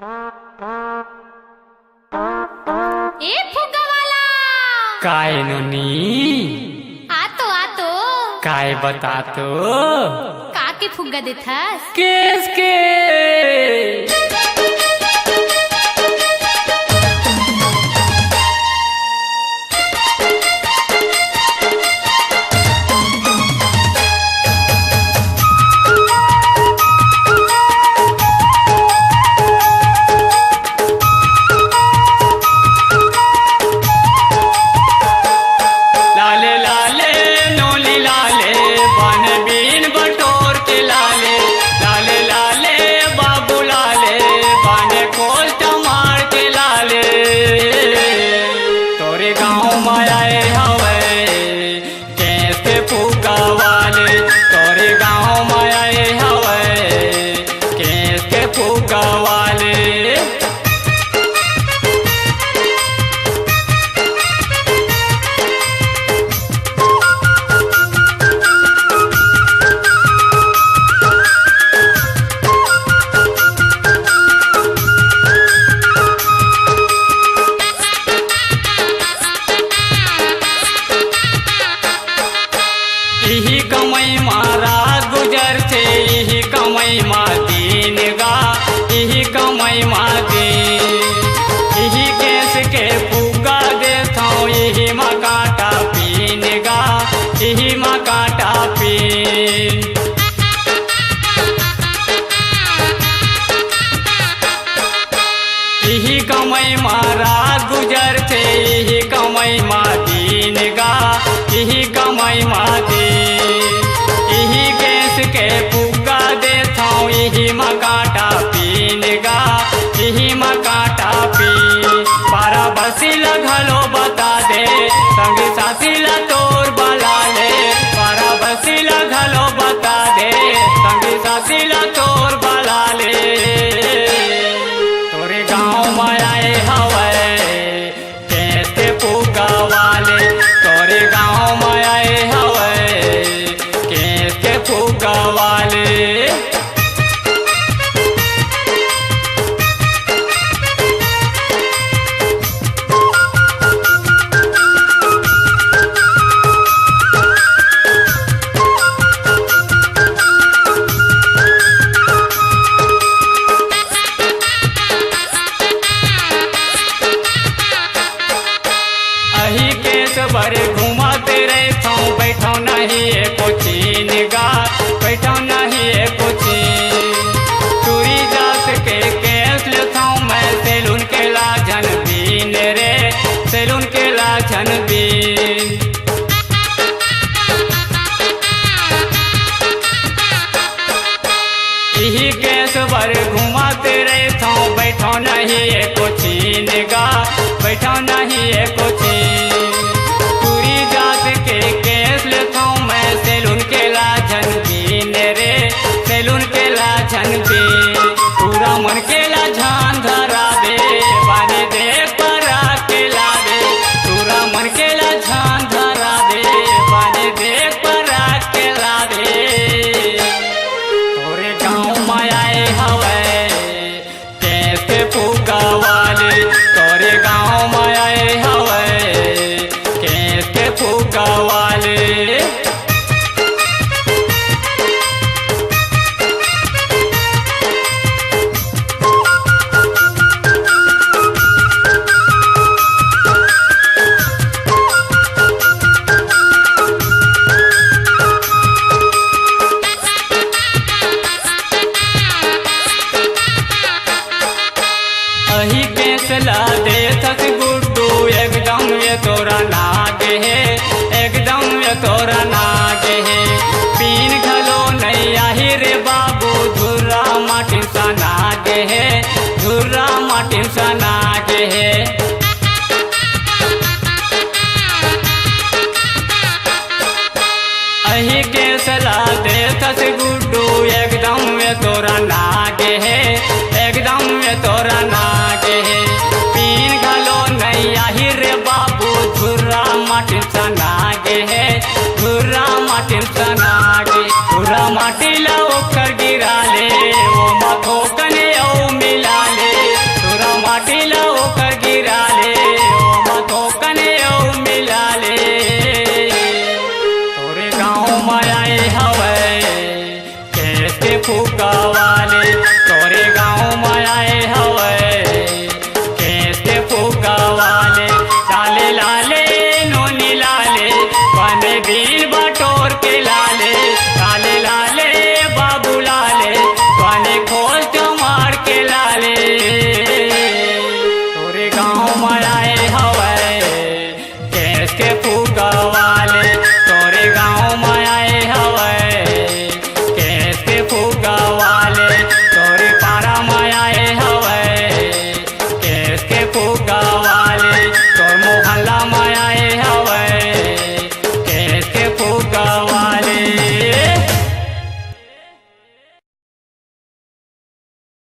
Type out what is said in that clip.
ए फुग्गावाला काय नोनी आतो काय बतातो काके फुग्गा देथास केस के लाले लाले नोली लाले बन बीन बटोर के लाले लाले लाले बाबू लाले बने कोल टमार के लाले तोरे गाँव में आए हवे केस के फूका वाले तोरे गाँव में आए हवे केस के फूका वाले यही कमई मारा गुजर थे यही कमई मा दीन गा यही कमई मा दीन यही केस के फुग्गा देता हूँ यही मा काटा पीन गा यही मा काटा पीन यही कमई मारा गुजर थे यही कमई मा दीन गा यही कमई मा दीन यही केस के फुग्गा देता हूँ यही मा काटा पीन गा यही मा काटा पीन पारा बसीला घलो बता दे संगी साथीला तोर बला ले पारा बसीला घलो बता दे संगी साथीला तोर बला ले तोरे गाँव में आए हवे केस के फुग्गा वाले तोरे गाँव में आए हवे केस के फुग्गा वाले अही केस बरे घुमाते रहता हूँ बैठा नहीं एको चीन गा बैठा नहीं एको चीन चूरी जात के केस लेता हूँ मैं सैलून के लाजन बीन रे सैलून के लाजन बीन यही केस बरे घुमाते रहता हूँ बैठा नहीं एको चीन गा बैठा नहीं एको चीन पूरी जात के केस लेता हूँ मैं सैलून के लाजन बीन रे सैलून के लाजन बीन पूरा मन के लाजन धरा दे बाने दे परा के ला दे पूरा मन के लाजन धरा दे बाने दे परा के ला दे तोरे गाँव में आए हवे केस के फुग्गा वाले तोरे गाँव में आए हवे केस के फुग्गा वाले अही केस ला दे थक गुड्डू एकदम ये तोरा नागे है एकदम ये तोरा नागे है पीन घलो नहीं आही रे बाबू धुर्रा माटिन सा नागे है धुर्रा माटिन सा नागे है अही केस ला दे थक गुड्डू एकदम ये तोरा नागे है एकदम ये तोरा नागे है पीन घलो नहीं आही रे बाबू धुर्रा माटिन सा नागे है